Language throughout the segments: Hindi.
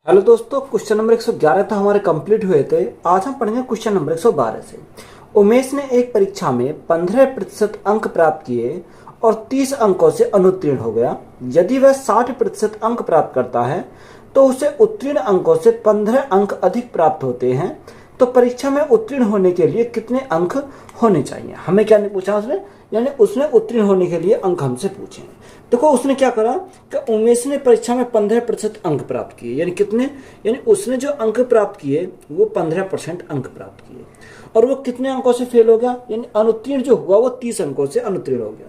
हेलो दोस्तों, क्वेश्चन नंबर 111 तो हमारे कंप्लीट हुए थे। आज हम पढ़ेंगे क्वेश्चन नंबर 112 से। उमेश ने एक परीक्षा में 15% अंक प्राप्त किए और 30 अंकों से अनुत्तीर्ण हो गया। यदि वह 60% अंक प्राप्त करता है तो उसे उत्तीर्ण अंकों से 15 अंक अधिक प्राप्त होते हैं। तो परीक्षा में उत्तीर्ण होने के लिए कितने अंक होने चाहिए? हमें क्या नहीं पूछा उसने, यानी उसने उत्तीर्ण होने के लिए अंक हमसे पूछे। देखो उसने क्या करा कि उमेश ने परीक्षा में 15% अंक प्राप्त किए, यानी कितने, यानी उसने जो अंक प्राप्त किए वो 15% अंक प्राप्त किए और वो कितने अंकों से फेल हो गया, यानी अनुत्तीर्ण जो हुआ वो 30 अंकों से अनुत्तीर्ण हो गया।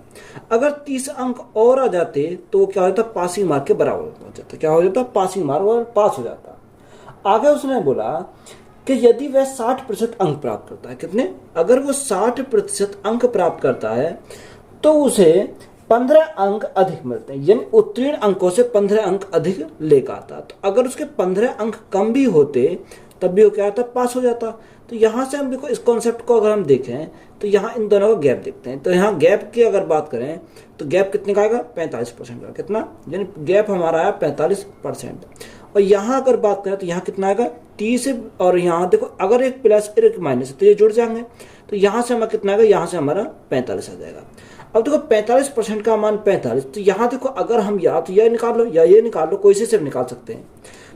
अगर 30 अंक और आ जाते तो वो क्या हो जाता, पासिंग मार्क के बराबर हो जाता। क्या हो जाता, पासिंग मार्क, और पास हो जाता। आगे उसने बोला कि यदि वह 60% अंक प्राप्त करता है, कितने, अगर वो 60% अंक प्राप्त करता है तो उसे 15 अंक अधिक मिलते हैं, यानी उत्तीर्ण अंकों से 15 अंक अधिक लेकर आता। तो अगर उसके 15 अंक कम भी होते तब भी वो क्या आता, पास हो जाता। तो यहाँ से हम देखो इस कॉन्सेप्ट को अगर हम देखें तो यहाँ इन दोनों का गैप देखते हैं। तो यहाँ गैप की अगर बात करें तो गैप कितने का आएगा, 45% का। कितना, यानी गैप हमारा आया 45%। और यहाँ अगर बात करें तो यहाँ कितना आएगा, 30। और यहाँ देखो अगर एक प्लस और एक माइनस तो ये जुड़ जाएंगे, तो यहाँ से हमारा कितना आएगा, यहाँ से हमारा 45 आ जाएगा। अब देखो 45% का मान 45, तो यहाँ देखो अगर हम या तो यह निकाल लो या ये निकाल लो, कोई से सिर्फ निकाल सकते हैं।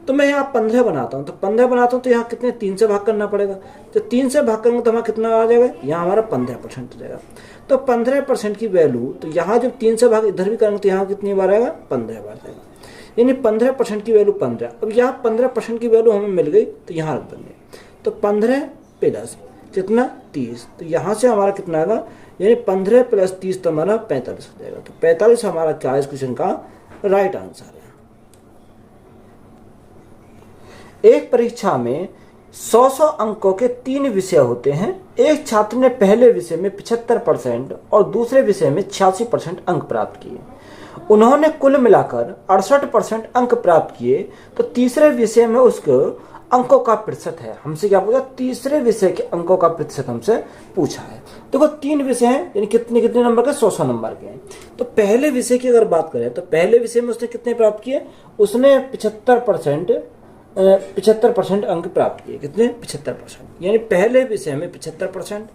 तो मैं यहाँ 15 बनाता हूँ, तो 15 बनाता हूँ तो यहाँ कितने, 3 से भाग करना पड़ेगा। तो 3 से भाग करेंगे तो हमारा कितना आ जाएगा, यहाँ हमारा 15% हो जाएगा। तो 15% की वैल्यू, तो यहाँ जब 3 से भाग इधर भी करेंगे तो यहाँ कितनी बार आएगा, 15 बार आएगा। यानी 15% की वैल्यू 15। अब यहाँ 15% की वैल्यू हमें मिल गई तो यहाँ रख देंगे। तो 15 प्लस कितना, 30। तो यहाँ से हमारा कितना आएगा, यानी 15 प्लस 30 तो हमारा 45 हो जाएगा। तो 45 हमारा क्या इस क्वेश्चन का राइट आंसर है। एक परीक्षा में 100 अंकों के 3 विषय होते हैं। एक छात्र ने पहले विषय में 75% और दूसरे विषय में 86% अंक प्राप्त किए। उन्होंने कुल मिलाकर 68% अंक प्राप्त किए। तो तीसरे विषय में उसके अंकों का प्रतिशत है। हमसे क्या पूछा, तीसरे विषय के अंकों का प्रतिशत हमसे पूछा है। देखो 3 विषय हैं, यानी कितने कितने नंबर के, 100 नंबर के हैं। तो पहले विषय की अगर बात करें तो पहले विषय में उसने कितने प्राप्त किए, उसने 75% अंक प्राप्त किए। कितने, 75%, यानी पहले विषय में 75%।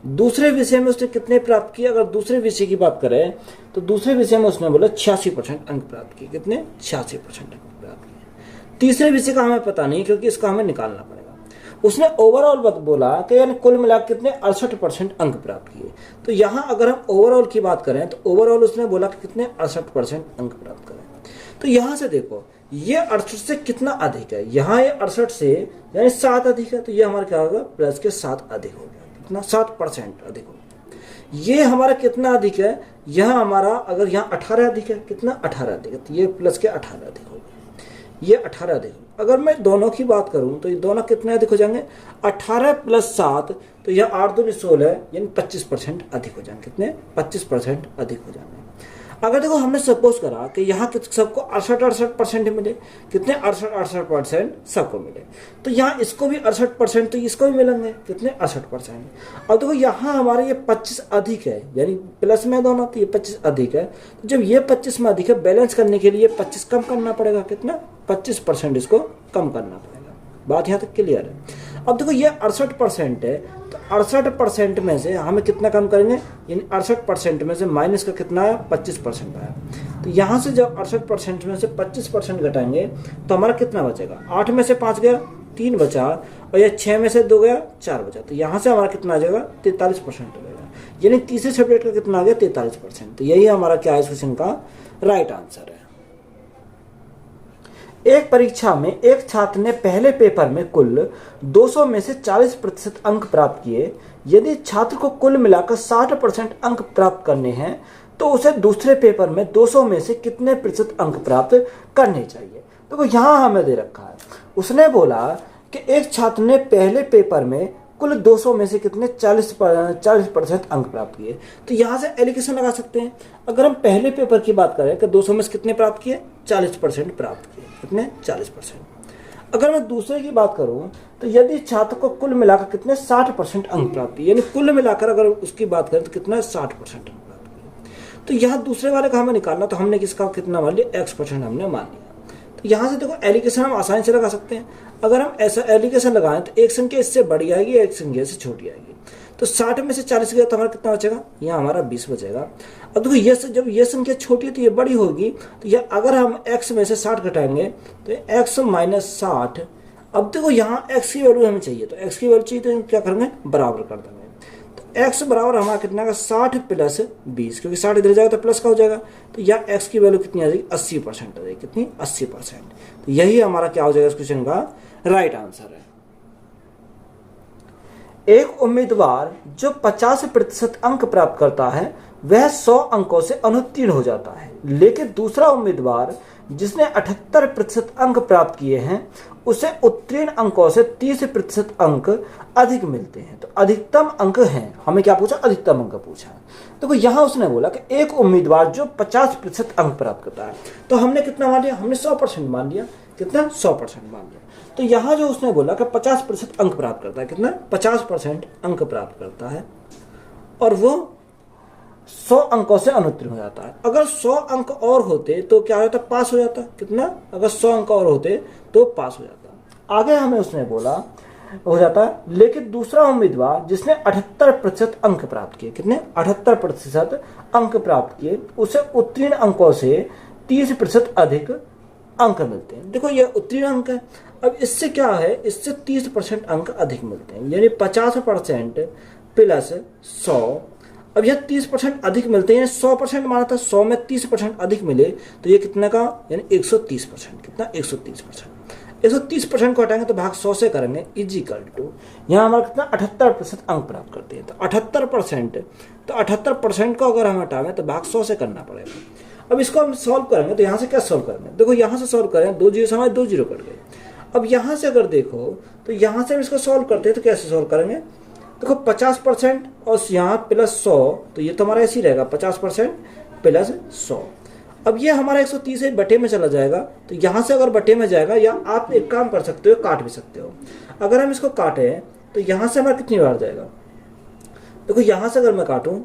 दूसरे विषय में उसने कितने प्राप्त किए, अगर दूसरे विषय की बात करें तो दूसरे विषय में उसने बोला 86% अंक प्राप्त किए। कितने, 86% अंक प्राप्त किए। तीसरे विषय का हमें पता नहीं, क्योंकि इसका हमें निकालना पड़ेगा। उसने ओवरऑल बोला कि यानी कुल मिलाकर कितने, 68% अंक प्राप्त किए। तो यहाँ अगर हम ओवरऑल की बात करें तो ओवरऑल उसने बोला कि कितने, 68% अंक प्राप्त करें। तो यहाँ से देखो ये 68 से कितना अधिक है, यहाँ ये 68 से यानी 7 अधिक है। तो ये हमारा क्या होगा, प्लस के 7 अधिक हो गया। कितना, 7% अधिक हो गया। ये हमारा कितना अधिक है, यह हमारा अगर यहाँ 18 अधिक है, कितना, 18 अधिक है। तो ये प्लस के 18 अधिक हो गया, ये 18 अधिक। अगर मैं दोनों की बात करूं तो ये दोनों कितने अधिक हो जाएंगे, 18 प्लस 7, तो यह 8 दूनी 16, यानी 25% अधिक हो जाएंगे। कितने, 25% अधिक हो जाएंगे। अगर देखो हमने सपोज करा कि यहाँ सबको 68% मिले, कितने, 68% सबको मिले, तो यहाँ इसको भी 68% तो इसको भी मिलेंगे। कितने, 68%। अब देखो यहाँ हमारे ये 25 अधिक है, यानी प्लस में दोनों, तो ये 25 अधिक है। तो जब ये 25 में अधिक है, बैलेंस करने के लिए 25 कम करना पड़ेगा। कितना, 25% इसको कम करना पड़ेगा। बात यहाँ तक क्लियर है। अब देखो ये 68% है, तो 68% में से हमें कितना कम करेंगे, यानी 68% में से माइनस का कितना आया, 25% आया। तो यहाँ से जब 68% में से 25% घटाएंगे तो हमारा कितना बचेगा, 8 में से 5 गया, 3 बचा, और यह 6 में से 2 गया, 4 बचा। तो यहाँ से हमारा कितना आ जाएगा, 43% हो जाएगा। यानी तीसरे सब्जेक्ट का कितना आ गया, 43%। तो यही हमारा क्या है इस क्वेश्चन का राइट आंसर है। एक परीक्षा में एक छात्र ने पहले पेपर में कुल 200 में से 40% अंक प्राप्त किए। यदि छात्र को कुल मिलाकर 60% अंक प्राप्त करने हैं तो उसे दूसरे पेपर में 200 में से कितने प्रतिशत अंक प्राप्त करने चाहिए। देखो यहाँ हमें दे रखा है, उसने बोला कि एक छात्र ने पहले पेपर में कुल 200 में से कितने, 40% अंक प्राप्त किए। तो यहाँ से एलिगेशन लगा सकते हैं। अगर हम पहले पेपर की बात करें कि 200 में से कितने प्राप्त किए, 40% प्राप्त किए। कितने, 40%। अगर मैं दूसरे की बात करूं तो यदि छात्र को कुल मिलाकर कितने, 60% अंक प्राप्त किए, यानी कुल मिलाकर अगर उसकी बात करें तो कितना, 60% अंक प्राप्त किए। तो यहाँ दूसरे वाले का हमें निकालना, तो हमने किसका कितना मान लिया, x% हमने मान लिया। तो यहाँ से देखो एलिगेशन हम आसानी से लगा सकते हैं। अगर हम ऐसा एलिगेशन लगाएं तो एक संख्या इससे बड़ी आएगी, एक संख्या इससे छोटी आएगी। तो 60 में से 40 गया तो हमारा कितना बचेगा, यहाँ हमारा 20 बचेगा। अब देखो ये जब ये संख्या छोटी है तो ये बड़ी होगी, तो ये अगर हम x में से 60 घटाएंगे तो x माइनस 60। अब देखो यहाँ x की वैल्यू हमें चाहिए, तो x की वैल्यू चाहिए तो क्या करेंगे, बराबर कर देंगे। तो x बराबर हमारा कितना का 60 प्लस 20, क्योंकि 60 इधर जाएगा तो प्लस का हो जाएगा, तो यह x की वैल्यू कितनी आ जाएगी, 80% आ जाएगी। कितनी, 80%। तो यही हमारा क्या हो जाएगा इस क्वेश्चन का राइट आंसर है। एक उम्मीदवार जो 50% अंक प्राप्त करता है वह 100 अंकों से अनुत्तीर्ण हो जाता है, लेकिन दूसरा उम्मीदवार जिसने 78% अंक प्राप्त किए हैं उसे उत्तीर्ण अंकों से 30% अंक अधिक मिलते हैं। तो अधिकतम अंक हैं, हमें क्या पूछा, अधिकतम अंक पूछा। देखो यहाँ उसने बोला कि एक उम्मीदवार जो 50% अंक प्राप्त करता है, तो हमने कितना मान लिया, हमने 100% मान लिया। कितना, 100% मान लिया। तो यहाँ जो उसने बोला कि 50% अंक प्राप्त करता है, कितना, 50% अंक प्राप्त करता है और वो 100 अंकों से अनुत्तीर्ण हो जाता है। अगर 100 अंक और होते तो क्या हो जाता, पास हो जाता। कितना, अगर 100 अंक और होते तो पास हो जाता। आगे हमें उसने बोला हो जाता है, लेकिन दूसरा उम्मीदवार जिसने 78% अंक प्राप्त किए, कितने, 78% अंक प्राप्त किए, उसे उत्तीर्ण अंकों से 30% अधिक अंक मिलते हैं। देखो ये उत्तीर्ण अंक है, अब इससे क्या है, इससे 30% अंक अधिक मिलते हैं, यानी 50% प्लस 100। अब यह 30% अधिक मिलते हैं, 100% माना था, 100 में 30% अधिक मिले तो ये कितने का, यानी 130%। कितना, 130%। 130% को हटाएंगे तो भाग 100 से करेंगे, इजिकल टू यहाँ हमारा कितना, 78% अंक प्राप्त करते हैं। तो 78%, तो 78% को अगर हम हटाएं तो भाग 100 से करना पड़ेगा। अब इसको हम सॉल्व करेंगे तो यहाँ से क्या सॉल्व करेंगे, देखो यहाँ से सॉल्व करें, 2 जीरो से हमारे 2 जीरो कट गए। अब यहाँ से अगर देखो तो यहाँ से हम इसको सॉल्व करते हैं तो कैसे सॉल्व करेंगे, देखो 50% और यहाँ प्लस 100, तो ये तो हमारा ऐसे ही रहेगा, 50% प्लस 100। अब ये हमारा 130 बटे में चला जाएगा, तो यहाँ से अगर बटे में जाएगा, या आप एक काम कर सकते हो, काट भी सकते हो। अगर हम इसको काटें तो यहाँ से हमारा कितनी बार जाएगा, देखो यहाँ से अगर मैं काटूं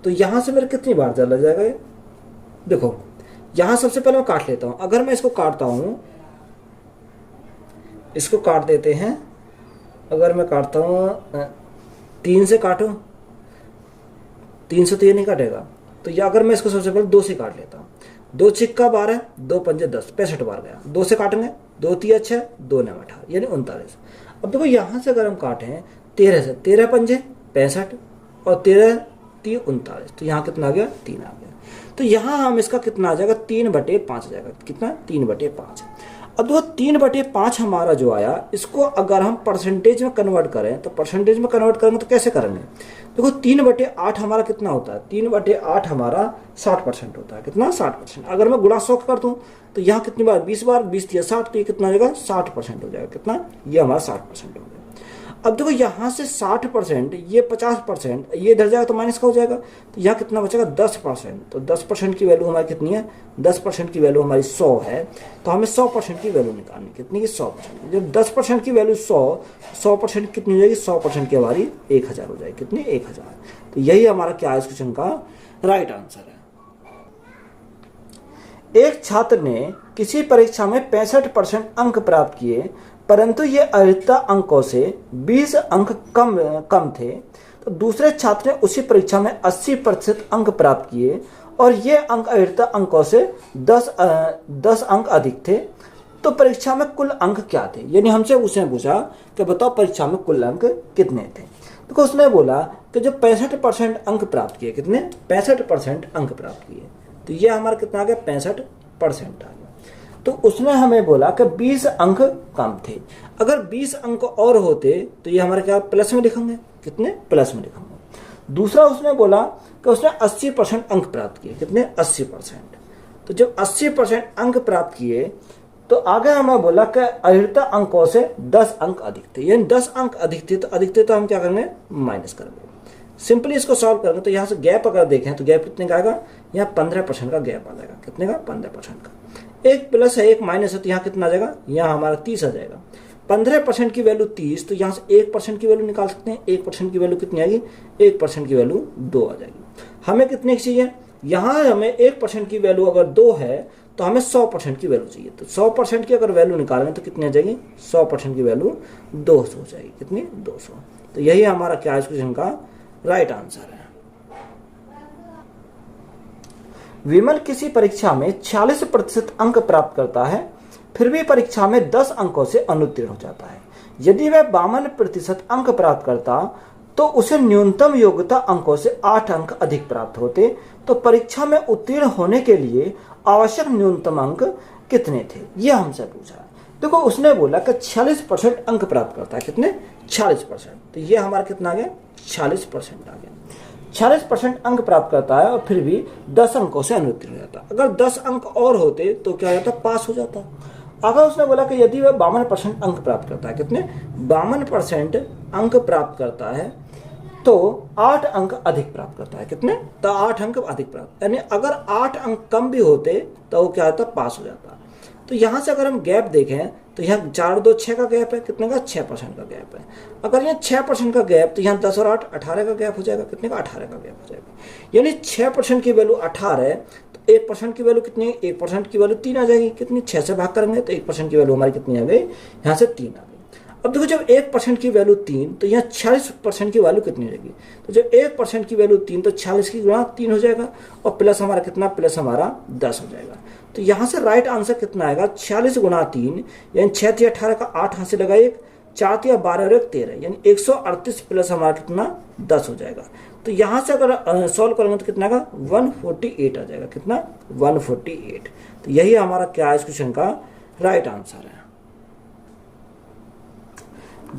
तो यहाँ से मेरे कितनी बार चला जाएगा ये, देखो यहाँ सबसे पहले मैं काट लेता हूँ। अगर मैं इसको काटता हूँ, इसको काट देते हैं, अगर मैं काटता हूँ 3 से काटूँ, 3 से तो ये नहीं काटेगा, तो या अगर मैं इसको सबसे पहले 2 से काट लेता हूँ, 2 छिक्का 12, 2 पंजे 10, 65 बार गया। 2 से काटेंगे, 2 तिया 6, 2 9 18, यानी 39। अब देखो यहाँ से अगर हम काटें 13 से, 13 पंजे 65 और 13 3 39, तो यहाँ कितना आ गया, 3 आ गया। तो यहाँ हम इसका कितना आ जाएगा, 3/5 आ जाएगा। कितना, 3/5। अब देखो 3/5 हमारा जो आया, इसको अगर हम परसेंटेज में कन्वर्ट करें तो परसेंटेज में कन्वर्ट करेंगे तो कैसे करेंगे, देखो 3/8 हमारा कितना होता है, 3/8 हमारा 60% होता है। कितना, 60%। अगर मैं गुणा 100 कर दूं तो यहाँ कितनी बार, 20 बार, 20 या 60, तो ये कितना हो जाएगा, 60% हो जाएगा। कितना, ये हमारा 60% हो गया। अब देखो यहाँ से 60%, ये 50%, ये इधर जाएगा तो माइनस का हो जाएगा, तो यहाँ कितना बचेगा, 10%। तो 10% की वैल्यू हमारी कितनी है, 10% की वैल्यू हमारी 100 है, तो हमें 100% की वैल्यू निकालनी। कितनी की, 100%। जब 10% की वैल्यू 100% कितनी हो जाएगी, 100% की हमारी 1000 हो जाएगी। कितनी, 1000। तो यही हमारा क्या है इस क्वेश्चन का राइट आंसर है। एक छात्र ने किसी परीक्षा में 65% अंक प्राप्त किए, परंतु ये अर्हता अंकों से 20 अंक कम थे। तो दूसरे छात्र ने उसी परीक्षा में 80% अंक प्राप्त किए और ये अंक अर्हता अंकों से 10 अंक अधिक थे। तो परीक्षा में कुल अंक क्या थे, यानी हमसे उसने पूछा कि बताओ परीक्षा में कुल अंक कितने थे। तो उसने बोला कि जो 65% अंक प्राप्त किए, कितने, 65% अंक प्राप्त किए, तो ये हमारा कितना आ गया, 65% आ गया। तो उसने हमें बोला कि 20 अंक कम थे। अगर 20 अंक और होते तो ये हमारे क्या, प्लस में लिखेंगे। कितने, प्लस में लिखेंगे। दूसरा उसने बोला कि उसने 80% अंक प्राप्त किए। कितने, 80%। तो जब 80% अंक प्राप्त किए तो आगे हमें बोला कि अर्हता अंकों से 10 अंक अधिक थे, यानी 10 अंक अधिक थे तो हम क्या करेंगे, माइनस करेंगे। सिंपली इसको सॉल्व करेंगे तो यहाँ से गैप अगर देखें तो गैप कितने का आएगा, यहाँ 15% का गैप आ जाएगा। कितने का, 15% का। एक प्लस है एक माइनस है, तो यहाँ कितना आ जाएगा, यहाँ हमारा 30 आ जाएगा। 15% की वैल्यू 30, तो यहाँ से 1% की वैल्यू निकाल सकते हैं। 1% की वैल्यू कितनी आएगी, 1% की वैल्यू 2 आ जाएगी। हमें कितने की चाहिए, यहाँ हमें 1% की वैल्यू अगर 2 है तो हमें 100% की वैल्यू चाहिए। तो 100% की अगर वैल्यू निकालेंगे तो कितनी आ जाएगी, 100% की वैल्यू 200 हो जाएगी। कितनी, 200। तो यही हमारा क्या इस क्वेश्चन का राइट आंसर है। विमल किसी परीक्षा में 46% अंक प्राप्त करता है, फिर भी परीक्षा में 10 अंकों से अनुत्तीर्ण हो जाता है। यदि वह 52% अंक प्राप्त करता तो उसे न्यूनतम योग्यता अंकों से 8 अंक अधिक प्राप्त होते। तो परीक्षा में उत्तीर्ण होने के लिए आवश्यक न्यूनतम अंक कितने थे, यह हमसे पूछा। देखो उसने बोला कि 46% अंक प्राप्त करता है। कितने, 46%। तो ये हमारा कितना आ गया, 46% आ गया। 46% अंक प्राप्त करता है और फिर भी 10 अंकों से अनुत्तीर्ण हो जाता। अगर 10 अंक और होते तो क्या हो जाता, पास हो जाता। अगर उसने बोला कि यदि वह 52% अंक प्राप्त करता है, कितने, 52% अंक प्राप्त करता है तो 8 अंक अधिक प्राप्त करता है। कितने, तो 8 अंक अधिक प्राप्त, यानी अगर 8 अंक कम भी होते तो वो क्या होता, पास हो जाता। तो यहाँ से अगर हम गैप देखें तो यहाँ 4 2 6 का गैप है। कितने का, 6% का गैप है। अगर यहाँ 6% का गैप तो यहाँ 10 और 8 18 का गैप हो जाएगा। कितने का, 18 का गैप हो जाएगा। यानी 6% की वैल्यू 18 है तो 1% की वैल्यू कितनी है, 1% की वैल्यू 3 आ जाएगी। कितनी, 6 से भाग करेंगे तो 1% की वैल्यू हमारी कितनी आ गई, यहाँ से 3 आ गई। अब देखो जब 1% की वैल्यू 3 तो यहाँ 46% की वैल्यू कितनी रहेगी। तो जब 1% की वैल्यू 3 तो 46 की गुणा 3 हो जाएगा और प्लस हमारा कितना, प्लस हमारा 10 हो जाएगा। तो यहाँ से राइट आंसर कितना आएगा, 46 गुणा 3 यानी 6 3 18 का 8 हाथ से लगा 1, 4 3 12 और 1 13 यानी 138 प्लस हमारा कितना, 10 हो जाएगा। तो यहाँ से अगर सॉल्व करेंगे तो कितना का, 148 आ जाएगा। कितना, 148। तो यही हमारा क्या है इस क्वेश्चन का राइट आंसर है।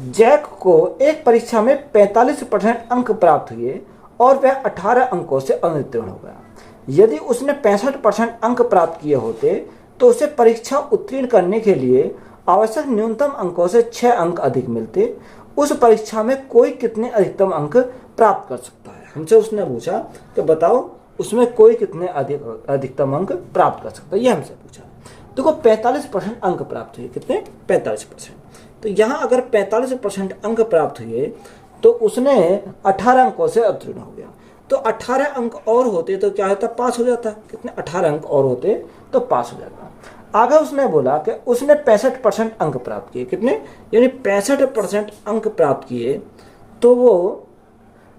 जैक को एक परीक्षा में 45% अंक प्राप्त हुए और वह 18 अंकों से अनुत्तीर्ण हो गया। यदि उसने 65% अंक प्राप्त किए होते तो उसे परीक्षा उत्तीर्ण करने के लिए आवश्यक न्यूनतम अंकों से 6 अंक अधिक मिलते। उस परीक्षा में कोई कितने अधिकतम अंक प्राप्त कर सकता है। हमसे उसने पूछा कि बताओ उसमें कोई कितने अधिकतम अंक प्राप्त कर सकता है, ये हमसे पूछा। देखो 45% अंक प्राप्त हुए। कितने, 45%। तो यहाँ अगर 45% अंक प्राप्त हुए तो उसने 18 अंकों से उत्तीर्ण हो गया। तो 18 अंक और होते तो क्या होता, पास हो जाता। कितने, 18 अंक और होते तो पास हो जाता। आगे उसने बोला कि उसने 65% अंक प्राप्त किए। कितने, यानी 65% अंक प्राप्त किए तो वो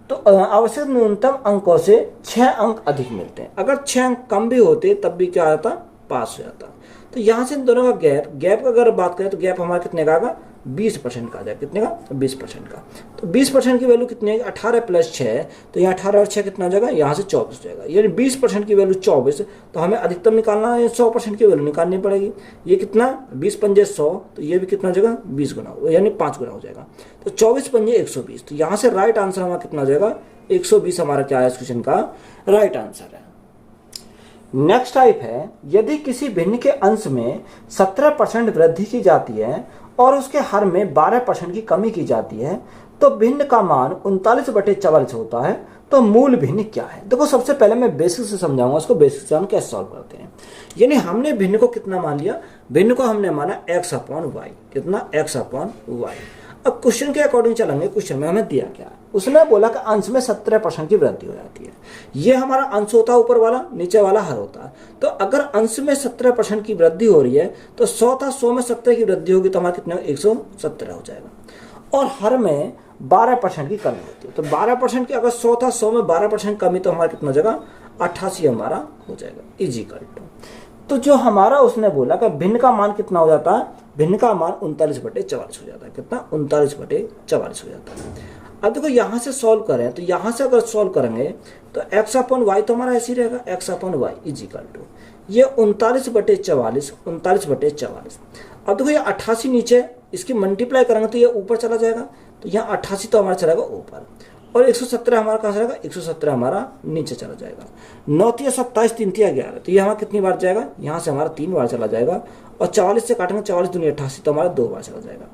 तो आवश्यक न्यूनतम अंकों से 6 अंक अधिक मिलते हैं। अगर 6 अंक कम भी होते तब भी क्या आता, पास हो जाता। तो यहाँ से इन दोनों का गैप अगर बात करें तो गैप हमारा कितने का आएगा, 20% का आ जाएगा। कितने का, 20% का। तो 20% की वैल्यू कितनी है, 18 प्लस 6 तो यहाँ 18 और 6 कितना हो जाएगा, यहाँ से 24 हो जाएगा। यानी 20% की वैल्यू 24 तो हमें अधिकतम निकालना है, 100% की वैल्यू निकालनी पड़ेगी। ये कितना, 20 पंजे 100 तो ये भी कितना हो जाएगा, 20 गुना यानी 5 गुना हो जाएगा। तो 24 पंजे 120। तो यहाँ से राइट आंसर हमारा कितना हो जाएगा, 120 हमारा क्या है इस क्वेश्चन का राइट आंसर है। नेक्स्ट टाइप है, यदि किसी भिन्न के अंश में 17% वृद्धि की जाती है और उसके हर में 12% की कमी की जाती है तो भिन्न का मान 39/44 होता है। तो मूल भिन्न क्या है। देखो सबसे पहले मैं बेसिक से समझाऊंगा उसको, बेसिक से हम कैसे सॉल्व करते हैं। यानी हमने भिन्न को कितना मान लिया, भिन्न को हमने माना x/y। कितना, x/y। अब क्वेश्चन के अकॉर्डिंग चलेंगे। क्वेश्चन में हमें दिया क्या है, उसने बोला कि अंश में 17% की वृद्धि हो जाती है। ये हमारा अंश होता है ऊपर वाला, नीचे वाला हर होता है। तो अगर अंश में 17% की वृद्धि हो रही है तो 100 था, 100 में 17 की वृद्धि होगी तो हमारा कितना, 117 हो जाएगा। और हर में 12% की कमी होती है। तो 12% की, अगर 100 था, 100 में 12% कमी तो हमारा कितना हो जाएगा, 88 हमारा हो जाएगा इजिकल टू। तो जो हमारा उसने बोला कि भिन्न का मान कितना हो जाता है, भिन्न का मान 39/44 हो जाता है। कितना, 39/44 हो जाता है। अब देखो यहाँ से सॉल्व करें तो यहाँ से अगर सॉल्व करेंगे तो x/y तो हमारा ऐसे ही रहेगा, x/y इजिकल टू ये 39/44। 39/44। अब देखो ये 88 नीचे, इसकी मल्टीप्लाई करेंगे तो ये ऊपर चला जाएगा। तो यहाँ 88 तो हमारा चलेगा ऊपर और 117 हमारा कहाँ चलेगा, 117 हमारा नीचे चला जाएगा। 9 × 27 3 × 11 तो ये हमारा कितनी बार जाएगा, यहाँ से हमारा 3 बार चला जाएगा। और 44 से काटेंगे, 44 दूनी 88 तो हमारा 2 बार चला जाएगा।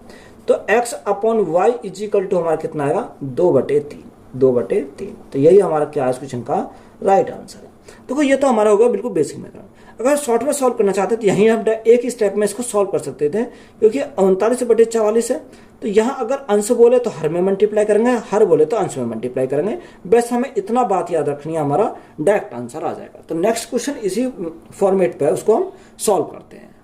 तो x/y इजिकल टू हमारा कितना आएगा, 2/3। 2/3। तो यही हमारा क्या है इस क्वेश्चन का राइट आंसर है। देखो ये तो हमारा होगा बिल्कुल बेसिक मेथड। अगर शॉर्ट में सॉल्व करना चाहते तो यहीं हम एक ही स्टेप में इसको सॉल्व कर सकते थे, क्योंकि 39/44 है तो यहाँ अगर अंश बोले तो हर में मल्टीप्लाई करेंगे, हर बोले तो अंश में मल्टीप्लाई करेंगे। बस हमें इतना बात याद रखनी है, हमारा डायरेक्ट आंसर आ जाएगा। तो नेक्स्ट क्वेश्चन इसी फॉर्मेट पे है, उसको हम सॉल्व करते हैं।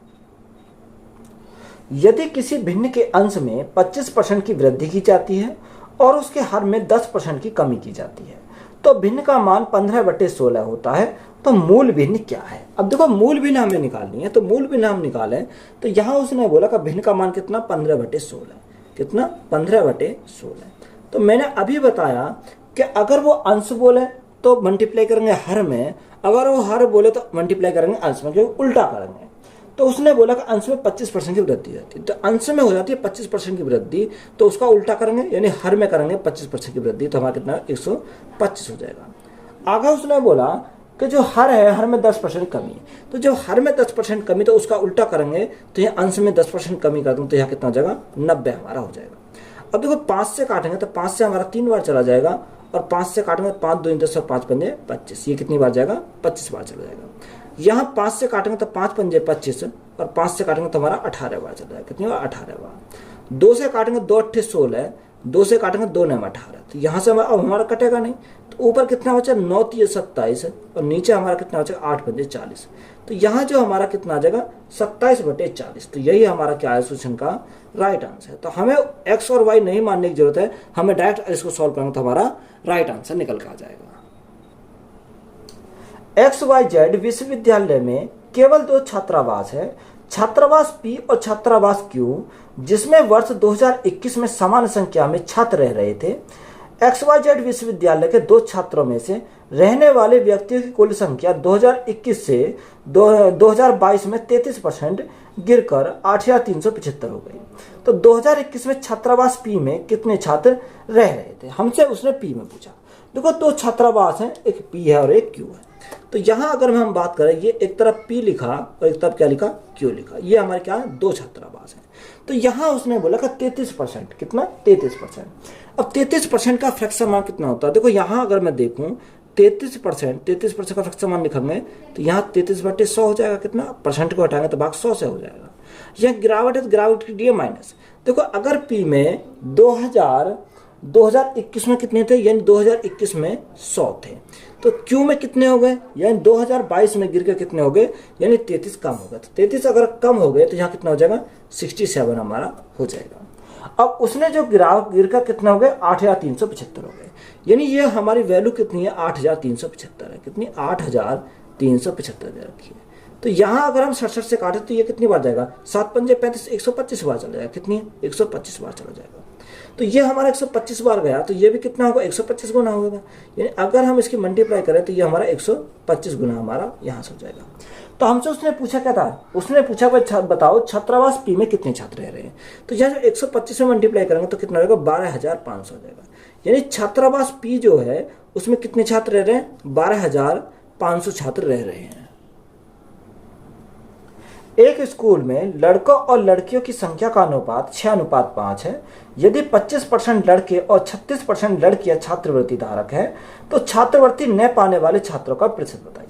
यदि किसी भिन्न के अंश में 25% की वृद्धि की जाती है और उसके हर में 10% की कमी की जाती है तो भिन्न का मान 15/16 होता है, तो मूल भिन्न क्या है? अब देखो मूल भिन्न हमें निकालनी है, तो मूल भिन्न हम निकालें तो यहाँ उसने बोला कि भिन्न का मान कितना 15/16, कितना 15/16। तो मैंने अभी बताया कि अगर वो अंश बोले तो मल्टीप्लाई करेंगे हर में, अगर वो हर बोले तो मल्टीप्लाई करेंगे अंश में, क्योंकि उल्टा करेंगे। तो उसने बोला कि अंश में 25% की वृद्धि रहती है, तो अंश में हो जाती है 25% की वृद्धि, तो उसका उल्टा करेंगे यानी हर में करेंगे 25% की वृद्धि, तो हमारा कितना 125 हो जाएगा। आगे उसने बोला कि जो हर है, हर में 10% कमी, तो जो हर में 10% कमी तो उसका उल्टा करेंगे, तो ये अंश में 10% कमी कर दूँ तो यहाँ कितना हो जाएगा 90 हमारा हो जाएगा। अब देखो 5 से काटेंगे तो 5 से हमारा 3 बार चला जाएगा, और 5 से काटेंगे 5 2 10 और 5 पंजे 25, ये कितनी बार जाएगा 25 बार चला जाएगा। यहाँ 5 से काटेंगे तो 5 पंजे 25, और 5 से काटेंगे तो हमारा 18 बार चल जाएगा, कितनी बार 18 बार। 2 से काटेंगे 2 8 16, 2 से काटेंगे 2 9 18, तो यहाँ से अब हमारा कटेगा नहीं, तो ऊपर कितना बचा 9 3 27, और नीचे हमारा कितना बचा 8 पंजे 40, तो यहाँ जो हमारा कितना आ जाएगा 27/40। तो यही हमारा क्या है क्वेश्चन का राइट आंसर है। तो हमें एक्स और वाई नहीं मानने की जरूरत है, हमें डायरेक्ट इसको सॉल्व करेंगे तो हमारा राइट आंसर निकल कर आ जाएगा। XYZ विश्वविद्यालय में केवल 2 छात्रावास है, छात्रावास P और छात्रावास Q, जिसमें वर्ष 2021 में समान संख्या में छात्र रह रहे थे। XYZ विश्वविद्यालय के 2 छात्रों में से रहने वाले व्यक्तियों की कुल संख्या 2021 से 2022 में 33% गिरकर 8375 हो गई। तो 2021 में छात्रावास P में कितने छात्र रह रहे थे, हमसे उसने P में पूछा। देखो 2 छात्रावास हैं, एक P है और एक Q है। तो यहाँ अगर हम बात करें, ये एक तरफ P लिखा और एक तरफ क्या लिखा Q लिखा, ये हमारे क्या है 2 छात्रावास हैं। तो यहाँ उसने बोला कि 33%, कितना 33%। अब 33% का फ्रैक्शन मान कितना होता है? देखो यहाँ अगर मैं देखूँ 33% का फ्रैक्शन मान लिखेंगे तो यहाँ 33/100 हो जाएगा, कितना परसेंट को हटाएंगे तो भाग 100 से हो जाएगा। यह गिरावट है तो गिरावट की लिए माइनस। देखो अगर P में 2021 में कितने थे, यानी 2021 में 100 थे, तो Q में कितने हो गए, यानी 2022 में गिर के कितने हो गए, यानी 33 कम हो गए। तो 33 अगर कम हो गए तो यहाँ कितना हो जाएगा 67 हमारा हो जाएगा। अब उसने जो गिर का कितना हो गए 8375 हो गए, यानी ये हमारी वैल्यू कितनी है 8375 है, कितनी 8375 दे रखी है। तो यहाँ अगर हम 67 से काटे तो ये कितनी बार जाएगा 7 पंजे 35, 125 बार चला जाएगा, कितनी 125 बार चला जाएगा। तो ये हमारा 125 बार गया, तो ये भी कितना होगा 125 गुना होगा, यानी अगर हम इसकी मल्टीप्लाई करें तो ये हमारा 125 गुना हमारा यहाँ से हो जाएगा। तो हमसे उसने पूछा क्या था, उसने पूछा भाई बताओ छात्रावास P में कितने छात्र रह रहे हैं। तो यहाँ जो 125 में मल्टीप्लाई करेंगे तो कितना रहेगा 12,500 हो जाएगा, यानी छात्रावास P जो है उसमें कितने छात्र रह रहे हैं 12,500 छात्र रह रहे हैं। एक स्कूल में लड़कों और लड़कियों की संख्या का अनुपात 6:5 है। यदि 25% लड़के और 36% लड़कियां छात्रवृत्ति धारक है तो छात्रवृत्ति न पाने वाले छात्रों का प्रतिशत बताइए।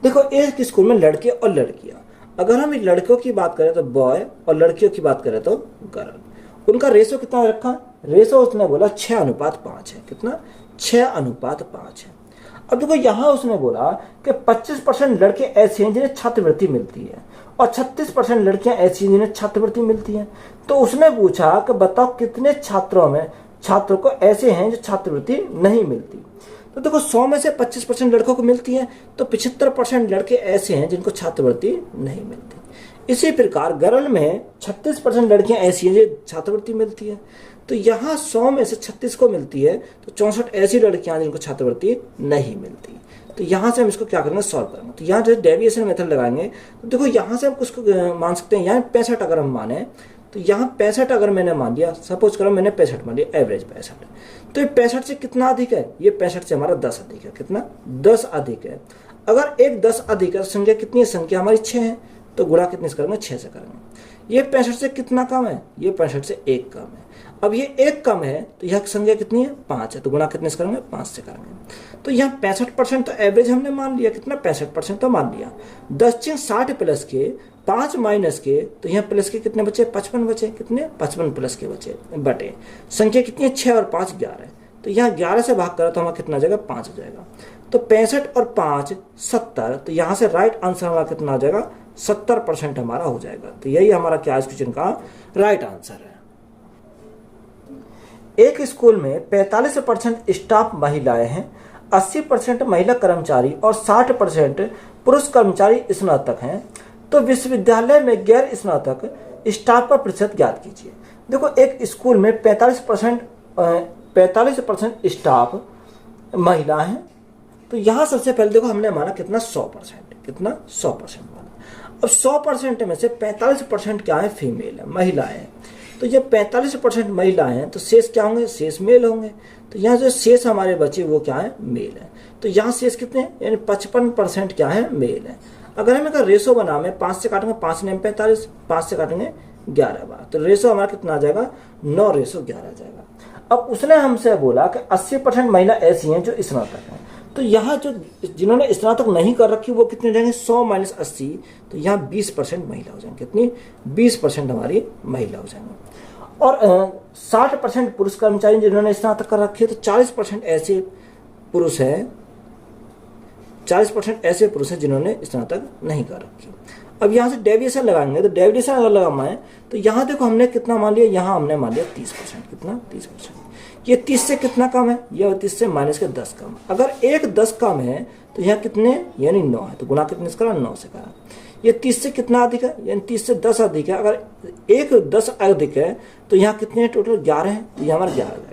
देखो एक स्कूल में लड़के और लड़कियां, अगर हम लड़कों की बात करें तो बॉय और लड़कियों की बात करें तो गर्ल, उनका रेशो कितना रखा, रेशो उसने बोला 6:5 है, कितना 6:5 है। अब देखो यहाँ उसने बोला कि 25% लड़के ऐसे हैं जिन्हें छात्रवृत्ति मिलती है और 36% लड़कियां ऐसी हैं जिन्हें छात्रवृत्ति मिलती है। तो उसने पूछा कि बताओ कितने छात्रों को ऐसे हैं जो छात्रवृत्ति नहीं मिलती। तो देखो 100 में से 25% लड़कों को मिलती है, तो 75% लड़के ऐसे हैं जिनको छात्रवृत्ति नहीं मिलती। इसी प्रकार गर्ल में 36% लड़कियां ऐसी हैं जो छात्रवृत्ति मिलती है, तो यहाँ 100 में से 36 को मिलती है, तो 64 ऐसी लड़कियां जिनको छात्रवृत्ति नहीं मिलती। तो यहाँ से हम इसको क्या करेंगे सॉल्व करेंगे। तो यहाँ जो डेविएशन मेथड लगाएंगे तो देखो यहाँ से हम कुछ मान सकते हैं, यहाँ 65 अगर हम माने तो यहाँ 65 अगर मैंने मान लिया, सपोज करो मैंने 65 मान लिया, एवरेज 65, तो ये 65 से कितना अधिक है, ये 65 से हमारा 10 अधिक है, कितना 10 अधिक है। अगर एक 10 अधिक है संख्या कितनी है, संख्या हमारी 6 है, तो गुणा कितने से करेंगे 6 से करेंगे। ये 65 से कितना कम है, ये 65 से 1 कम है। अब ये 1 कम है तो यह संख्या कितनी है 5 है, तो गुणा कितने से करेंगे 5 से करेंगे। तो यहाँ 65% तो एवरेज हमने मान लिया, कितना 65% तो मान लिया। 10 × 60 प्लस के 5 माइनस के तो यहाँ प्लस के कितने बचे, 55 बचे, कितने 55 प्लस के बचे, बटे संख्या कितनी है 6 और 5 11, तो यहाँ 11 से भाग करा तो हमारा कितना आ जाएगा 5 हो जाएगा। तो 65 और 5 70, तो यहाँ से राइट आंसर हमारा कितना आ जाएगा 70% हमारा हो जाएगा। तो यही हमारा क्या इस क्वेश्चन का राइट आंसर है। एक स्कूल में 45% स्टाफ महिलाएं हैं, 80% महिला कर्मचारी और 60% पुरुष कर्मचारी स्नातक हैं, तो विश्वविद्यालय में गैर स्नातक स्टाफ का प्रतिशत ज्ञात कीजिए। देखो एक स्कूल में 45% स्टाफ महिला हैं, तो यहाँ सबसे पहले देखो हमने माना कितना 100%, कितना 100% माना। अब 100% में से 45% क्या है, फीमेल है, महिलाएं हैं। तो जब 45% महिलाएं हैं तो शेष क्या होंगे, शेष मेल होंगे। तो यहाँ जो शेष हमारे बचे वो क्या है, मेल है। तो यहाँ शेष कितने, यानी 55% क्या है, मेल है। अगर हम इसका रेशो बना में 5 से काटेंगे, 5 ने 45, 5 से काटेंगे 11 बार, तो रेशो हमारा कितना आ जाएगा, 9:11 आ जाएगा। अब उसने हमसे बोला कि 80% महिला ऐसी हैं जो स्नातक हैं, तो यहाँ जो जिन्होंने स्नातक नहीं कर रखी वो कितने हो जाएंगे, 100 माइनस 80, तो यहाँ 20% महिला हो जाएंगे, कितनी 20% हमारी महिला हो जाएंगे। और 60% पुरुष कर्मचारी जिन्होंने स्नातक कर रखी है, तो 40% ऐसे पुरुष हैं, 40% ऐसे पुरुष हैं जिन्होंने स्नातक नहीं कर रखी। अब यहाँ से डेविएशन लगाएंगे, तो डेविएशन अगर लगाए तो यहाँ देखो हमने कितना मान लिया, यहाँ हमने मान लिया 30%, कितना 30%। ये 30 से कितना कम है, ये 30 से माइनस के 10 कम। अगर एक 10 कम है तो यहाँ कितने, यानी 9 है, तो गुना कितने से करा, 9 से करा। ये 30 से कितना अधिक है, यानी 30 से 10 अधिक है। अगर एक 10 अधिक है तो यहाँ कितने टोटल 11 है, तो यहाँ हमारा 11 आ जाएगा।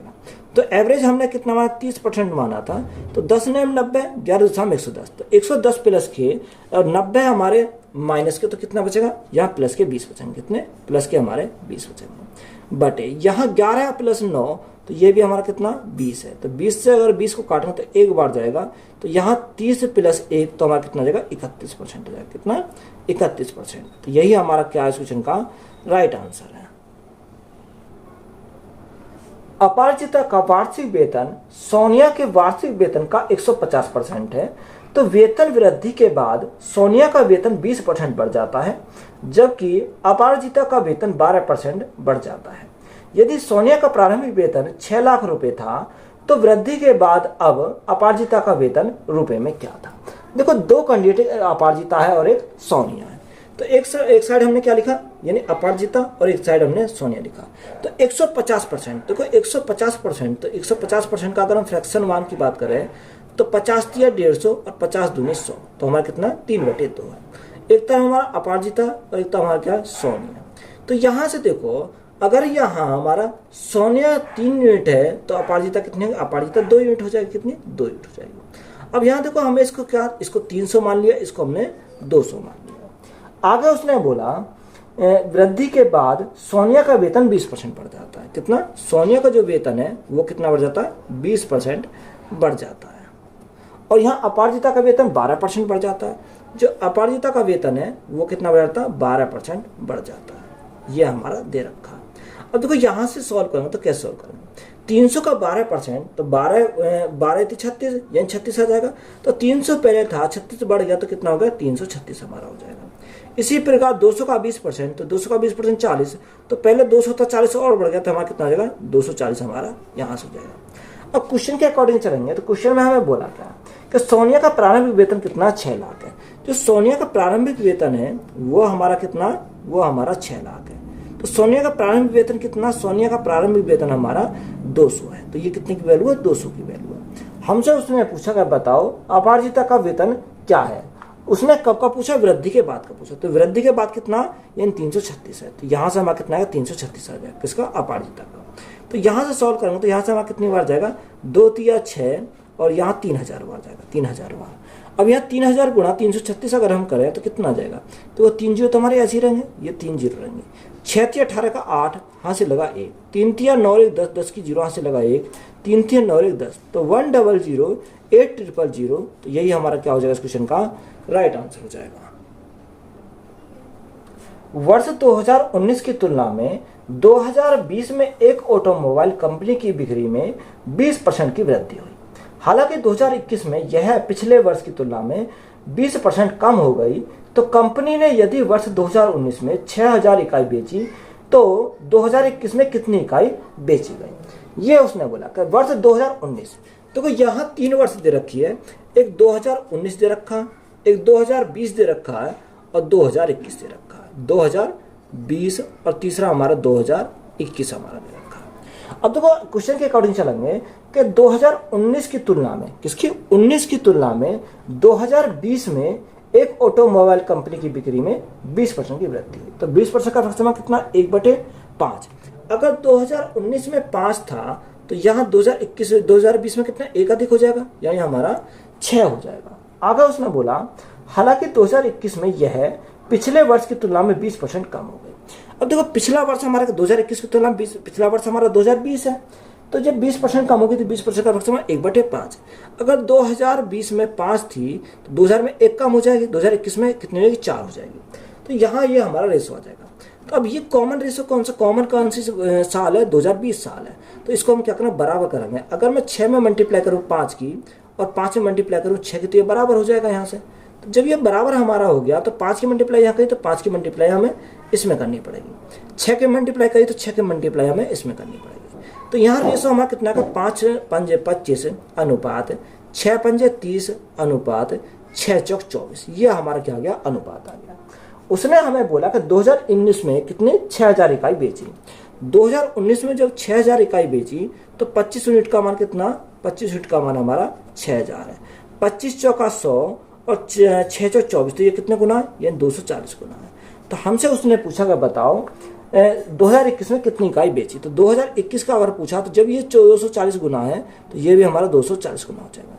तो एवरेज हमने कितना माना, 30% माना था, तो 10 ने 90, 11 हम 110, तो 110 प्लस के और 90 हमारे माइनस के, तो कितना बचेगा, यहाँ प्लस के 20 बचेंगे, कितने प्लस के हमारे 20 बचेंगे, बटे यहाँ 11 प्लस 9, तो ये भी हमारा कितना 20 है। तो 20 से अगर 20 को काटेंगे तो एक बार जाएगा, तो यहाँ 30 प्लस 1 तो हमारा कितना जाएगा, 31% हो जाएगा, कितना 31%। तो यही हमारा क्या है क्वेश्चन का राइट आंसर है। अपराजिता का वार्षिक वेतन सोनिया के वार्षिक वेतन का 150% है, तो वेतन वृद्धि के बाद सोनिया का वेतन 20% बढ़ जाता है, जबकि अपराजिता का वेतन 12% बढ़ जाता है। यदि सोनिया का प्रारंभिक वेतन 6 लाख रुपए था, तो वृद्धि के बाद अब अपराजिता का वेतन रुपए में क्या था। देखो दो कैंडिडेट, अपराजिता है और एक सोनिया है, तो एक साइड हमने क्या लिखा, यानी अपराजिता, और एक साइड हमने सोनिया लिखा। तो 150%, देखो 150%, तो 150% का अगर हम फ्रैक्शन मान की बात करें तो 50 तिया 150 और 50 दूनी 100, तो हमारा कितना 3/2 है। एक तरफ हमारा अपराजिता और एक तरफ हमारा क्या सोनिया। तो यहाँ से देखो अगर यहाँ हमारा सोनिया 3 यूनिट है तो अपराजिता कितनी है, अपराजिता 2 यूनिट हो जाएगी, कितनी 2 यूनिट हो जाएगी। अब यहाँ देखो हमें इसको क्या, इसको 300 मान लिया, इसको हमने 200 मान लिया। आगे उसने बोला वृद्धि के बाद सोनिया का वेतन 20% बढ़ जाता है, कितना, सोनिया का जो वेतन है वो कितना बढ़ जाता है, 20% बढ़ जाता है। और यहाँ अपराजिता का वेतन 12% बढ़ जाता है, जो अपराजिता का वेतन है वो कितना बढ़ जाता है, 12% बढ़ जाता है। ये हमारा दे रखा है। अब देखो यहाँ से सॉल्व करेंगे तो कैसे सॉल्व करेंगे, 300 का 12%, तो 12 36, यानी 36 आ जाएगा। तो 300 पहले था, 36 बढ़ गया तो कितना हो गया, 336 हमारा हो जाएगा। इसी प्रकार 200 का 20%, तो 200 का 20% 40, तो पहले 200 था, 40 और बढ़ गया तो हमारा कितना हो जाएगा, 240 हमारा यहाँ से हो जाएगा। अब क्वेश्चन के अकॉर्डिंग चलेंगे, तो क्वेश्चन में हमें बोला क्या कि सोनिया का प्रारंभिक वेतन कितना, 6 लाख है। जो सोनिया का प्रारंभिक वेतन है वो हमारा कितना, वो हमारा 6 लाख है। तो सोनिया का प्रारंभिक वेतन कितना, सोनिया का प्रारंभिक वेतन हमारा 200 है, तो ये कितने की वैल्यू है, 200 की वैल्यू है। हमसे उसने पूछा कि बताओ अपराजिता का वेतन क्या है। उसने कब का पूछा, वृद्धि के बाद का पूछा। तो वृद्धि के बाद कितना, यानी 336 है, तो यहाँ से हमारा कितना है, 336 आ जाएगा, किसका, अपराजिता का। तो यहाँ से सॉल्व करेंगे तो यहाँ से हमारा कितनी बार जाएगा, 2 तिया 6, और यहाँ 3000 बार जाएगा, 3000 बार। अब यहाँ 3000 गुणा 336 अगर हम करें तो कितना आ जाएगा, तो वो 3 जीरो तो हमारे ऐसे ही रहेंगे, ये 3 जीरो रहेंगे। 6 तिया 18 का 8, यहाँ से लगा 1, 3 तिया 9 1 10, 10 की जीरो यहाँ से लगा 1, 3 तिया 9 1 10, तो 100 8000, तो यही हमारा क्या हो जाएगा इस क्वेश्चन का राइट आंसर हो जाएगा। वर्ष 2019 की तुलना में 2020 में एक ऑटोमोबाइल कंपनी की बिक्री में 20% की वृद्धि हुई। हालांकि 2021 में यह पिछले वर्ष की तुलना में 20% कम हो गई, तो कंपनी ने यदि वर्ष 2019 में 6000 इकाई बेची तो 2021 में कितनी इकाई बेची गई, ये उसने बोला कि वर्ष 2019। तो यहाँ 3 वर्ष दे रखी है, एक 2019 दे रखा, एक 2020 दे रखा है और 2021 दे रखा है, 2020 और तीसरा हमारा 2021 हमारा दे रखा है। अब देखो क्वेश्चन के अकॉर्डिंग चलेंगे कि 2019 की तुलना में, किसकी 19 की तुलना में 2020 में एक ऑटोमोबाइल कंपनी की बिक्री में 20% की वृद्धि हुई। तो 20% का फैक्टर कितना, 1/5। अगर 2019 में 5 था तो यहाँ 2020 में कितना, 1 अधिक हो जाएगा, यानी हमारा 6 हो जाएगा। आगे उसने बोला हालांकि 2021 में यह पिछले वर्ष की तुलना में 20% कम हो गई। अब देखो पिछला वर्ष हमारा 2021 की तुलना में पिछला वर्ष हमारा 2020 है, तो जब 20% कम होगी तो 20% का फैक्टर 1/5। अगर 2020 में 5 थी तो 2000 में 1 कम हो जाएगी, 2021 में कितनी हो जाएगी, 4 हो जाएगी। तो यहाँ ये हमारा रेशो आ जाएगा। तो अब ये कॉमन रेशो कौन सी साल है, 2020 साल है। तो इसको हम क्या करना, बराबर करेंगे। अगर मैं 6 में मल्टीप्लाई करूँ 5 की और 5 में मल्टीप्लाई करूँ 6 की, तो ये बराबर हो जाएगा यहाँ से। तो जब ये बराबर हमारा हो गया तो 5 की मल्टीप्लाई यहाँ करी तो 5 की मल्टीप्लाई हमें इसमें करनी पड़ेगी, 6 की मल्टीप्लाई करी तो 6 की मल्टीप्लाई हमें इसमें करनी पड़ेगी। तो यहाँ रेशो हमारा कितना का, 5 पंजे 25 अनुपात 6 पंजे 30 अनुपात 6 चौक 24, ये हमारा क्या आ गया, अनुपात आ गया। उसने हमें बोला कि 2019 में कितने 6000 इकाई बेची। 2019 में जब 6000 इकाई बेची तो 25 यूनिट का मान कितना, 25 यूनिट का मान हमारा 6000 है। 25 चौका 100 और 6 चौक 24, तो ये कितने गुना है, ये 240 गुना है। तो हमसे उसने पूछा कि बताओ 2021 में कितनी इकाई बेची। तो 2021 का अगर पूछा तो जब ये 240 गुना है तो ये भी हमारा 240 गुना हो जाएगा।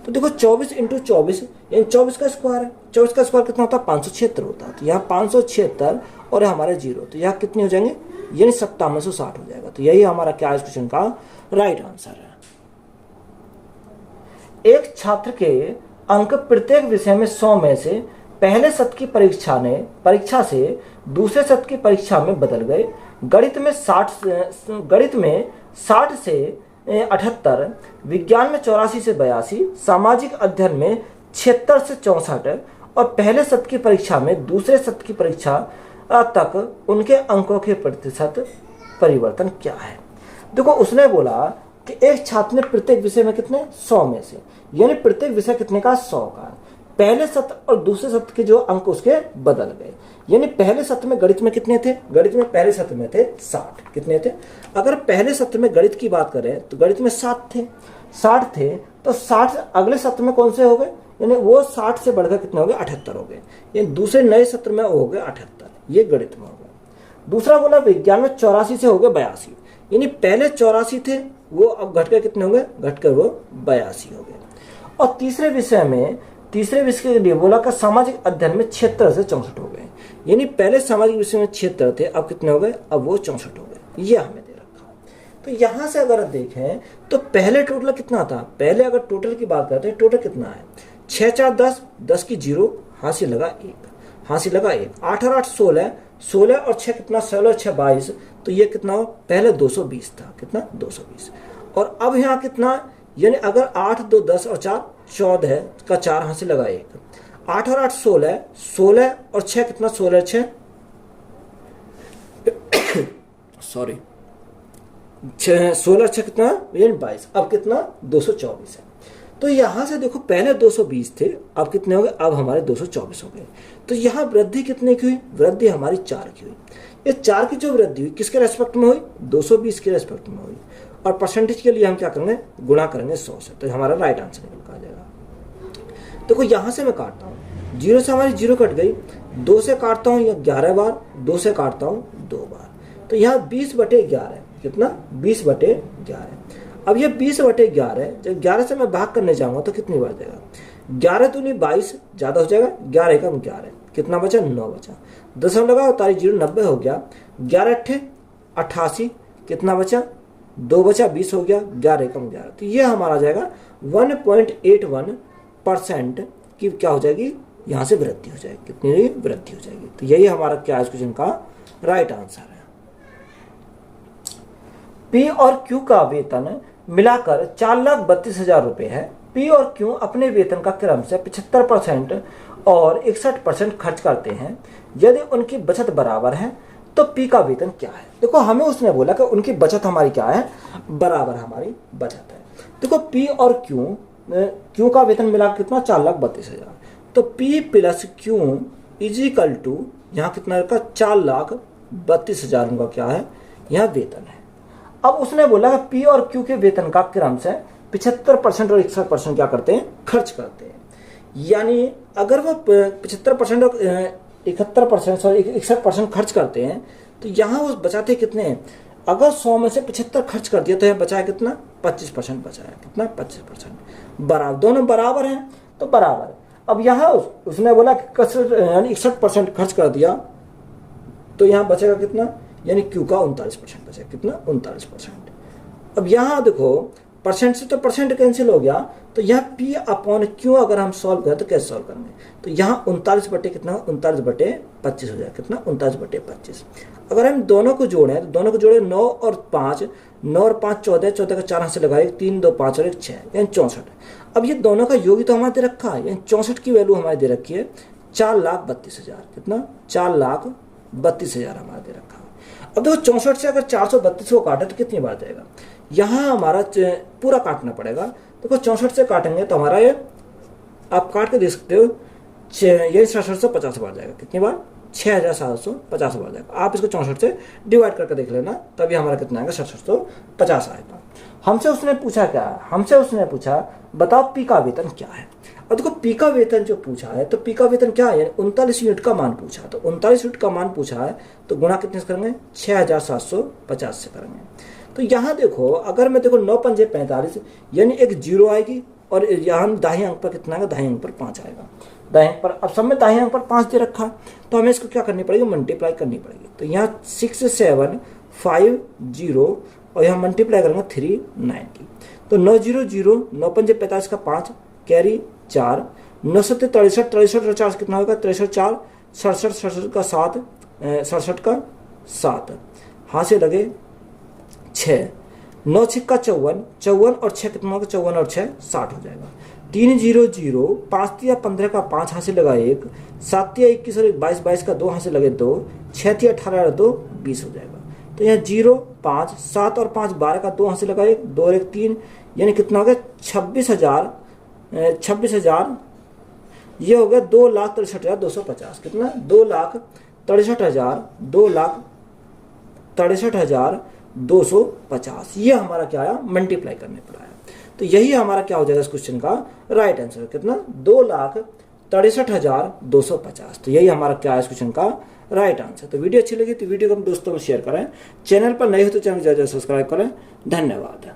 तो देखो 24 × 24 यानी 24 का स्क्वायर है। 24 का स्क्वायर कितना होता है, 576 होता है। तो यहाँ 576 और हमारे 0, तो यहाँ कितने हो जाएंगे, यानी 5760 हो जाएगा। तो यही हमारा क्या इस क्वेश्चन का राइट आंसर है। एक छात्र के अंक प्रत्येक विषय में 100 में से पहले सत्र की परीक्षा से दूसरे सत्र की परीक्षा में बदल गए। गणित में 60 से 78, विज्ञान में 84 से 82, सामाजिक अध्ययन में 76 से 64 और पहले सत्र की परीक्षा में दूसरे सत्र की परीक्षा तक उनके अंकों के प्रतिशत परिवर्तन क्या है। देखो उसने बोला कि एक छात्र ने प्रत्येक विषय में कितने 100 में से, यानी प्रत्येक विषय कितने का 100 का, पहले सत्र और दूसरे सत्र के जो अंक उसके बदल गए। यानी पहले सत्र में गणित में कितने थे, गणित में पहले सत्र में थे 60, कितने थे, अगर पहले सत्र में गणित की बात करें तो गणित में 60 थे तो 60 अगले सत्र में कौन से हो गए, यानी वो 60 से बढ़कर कितने हो गए, 78 हो गए। यानी दूसरे नए सत्र में हो गए 78, ये गणित में हो गया। दूसरा बोला विज्ञान में 84 से हो गए 82, यानी पहले 84 थे वो अब घटकर कितने हो गए, घटकर वो 82 हो गए। और तीसरे विषय के लिए बोला कि सामाजिक अध्ययन में 76 से 64 हो गए, यानी पहले सामाजिक विषय में 76 थे अब कितने हो गए, अब वो 64 हो गए। ये हमें दे रखा। तो यहां से अगर देखें तो पहले टोटल कितना था, पहले अगर टोटल की बात करते हैं टोटल कितना है, 6 4 10, 10 की 0, हाथ लगा 1, 8 और 8 16, 16 और 6 कितना, 16 और 6 22, तो ये कितना हो, पहले 220 था, कितना 220। और अब यहाँ कितना, यानी अगर 8 2 10 और 4 14 का 4 हाथ से लगा 1, 8 और 8 16, 16 और 6 कितना, 16 6 सॉरी 16 6 कितना, यानी 22, अब कितना 224 है। तो यहां से देखो पहले 220 थे अब कितने हो गए, अब हमारे 224 हो गए। तो यहाँ वृद्धि कितने की हुई, वृद्धि हमारी 4 की हुई। ये 4 की जो वृद्धि हुई किसके रेस्पेक्ट में हुई, 220 के रेस्पेक्ट में हुई। और परसेंटेज के लिए हम क्या करेंगे, गुणा करेंगे 100 से, तो हमारा राइट आंसर निकल कर आ जाएगा। देखो यहां से मैं काटता हूँ, 0 से हमारी 0 कट गई, 2 से काटता हूँ 11 बार, 2 से काटता हूँ 2 बार, तो यहाँ 20/11 कितना, 20/11। अब ये 20/11 जब 11 से मैं भाग करने जाऊंगा तो कितनी बार जाएगा, 11 दूनी 22 ज्यादा हो जाएगा, 11 कम 11, कितना बचा 9 बचा, 10 लगाओ तारी 0 90 हो गया, 11 8 88, कितना बचा 2 बचा 20 हो गया, 11 कम 11, तो ये हमारा जाएगा 1.81% की क्या हो जाएगी, यहाँ से वृद्धि हो जाएगी, कितनी वृद्धि हो जाएगी। तो यही हमारा क्या इस क्वेश्चन का राइट आंसर है। पी और क्यू का वेतन मिलाकर 4,32,000 रुपए है। पी और क्यू अपने वेतन का क्रम से 75% और 61% खर्च करते हैं, यदि उनकी बचत बराबर है तो पी का वेतन क्या है। देखो हमें उसने बोला कि उनकी बचत हमारी क्या है, बराबर हमारी बचत है। देखो पी और क्यू का वेतन मिला कितना, 4,32,000। तो P plus Q is equal to यहाँ कितना का 4,32,000 उनका क्या है, यह वेतन है। अब उसने बोला कि पी और क्यू के वेतन का क्रम से 75% और 61% क्या करते हैं, खर्च करते हैं। यानी अगर वो 75% और 71% सॉरी 61% खर्च करते हैं तो यहाँ वो बचाते कितने हैं, अगर 100 में से 75 खर्च कर दिया तो यह बचाया कितना, 25% बचाया, कितना 25%। बराबर, दोनों बराबर हैं तो बराबर। अब यहाँ उसने बोला कि 61% खर्च कर दिया तो यहाँ बचेगा कितना, यानी क्यू का 39% बचेगा, कितना 39%। अब यहाँ देखो परसेंट से तो परसेंट कैंसिल हो गया, तो यहाँ पी अपॉन क्यू अगर हम सॉल्व करें तो कैसे सॉल्व करेंगे, तो यहाँ 39 बटे कितना, 39/25 हो जाएगा, कितना 39/25। अगर हम दोनों को जोड़ें तो दोनों को जोड़े 9 और 5, 9 और 5 14, 14 का 4 हाथ से लगाए, 3 2 5 और 1 6, यानी 64। अब ये दोनों का योग तो हमारे दे रखा है, यानी 64 की वैल्यू हमारे दे रखी है 4,32,000, कितना 4,32,000 हमारे दे रखा है। अब देखो 64 से अगर 432 को काटे तो कितनी बार जाएगा, यहाँ हमारा पूरा काटना पड़ेगा। देखो 64 से काटेंगे तो हमारा ये आप काट के देख सकते हो, ये 6750 बार जाएगा, कितनी बार, 6750 बार जाएगा। आप इसको 64 से डिवाइड करके देख लेना, तभी हमारा कितना आएगा, 6750 आएगा। हमसे उसने पूछा क्या, हमसे उसने पूछा बताओ पी का वेतन क्या है। और देखो पी का वेतन जो पूछा है तो पी का वेतन क्या है, 39 यूनिट का मान पूछा, तो 39 यूनिट का मान पूछा है तो गुणा कितने से करेंगे, 6750 से करेंगे। तो यहाँ देखो अगर मैं देखो 9 पंजे 45, यानी एक जीरो आएगी और यहाँ दाहिने अंक पर कितना आएगा, दाहिने अंक पर 5 आएगा, दाहिने अंक पर। अब सब में दाहिने अंक पर 5 दे रखा, तो हमें इसको क्या करनी पड़ेगी, मल्टीप्लाई करनी पड़ेगी। तो यहाँ 6750 और यहाँ मल्टीप्लाई करेंगे 39 की, तो 900, 9 पंजे 45 का 5 कैरी 4, 9 7 63, 63 और 4 कितना होगा, 63 4 67, 67 का 7, 67 का 7, हाँ से लगे 6, 9 6 का 54, 54 और 6 कितना होगा, 54 और 6 60 हो जाएगा। 300, 5 तिया 15 का 5 हाथ से लगा 1, 7 तिया 21 और 22, 22 का 2 हाथ से लगे 2, 6 तिया 18 और 2 20 हो जाएगा। तो यहाँ 0 5 7 और 5 12 का 2 हाथ से लगा 1, 2 और 1 3, यानी कितना हो गया 26,000, ये हो गया 2,63,250, कितना 2,63,250, ये हमारा क्या आया, मल्टीप्लाई करने पर आया। तो यही हमारा क्या हो जाएगा इस क्वेश्चन का राइट आंसर, कितना 2,63,250। तो यही हमारा क्या है इस क्वेश्चन का राइट आंसर। तो वीडियो अच्छी लगी तो वीडियो को दोस्तों में शेयर करें, चैनल पर नए हो तो चैनल सब्सक्राइब करें। धन्यवाद।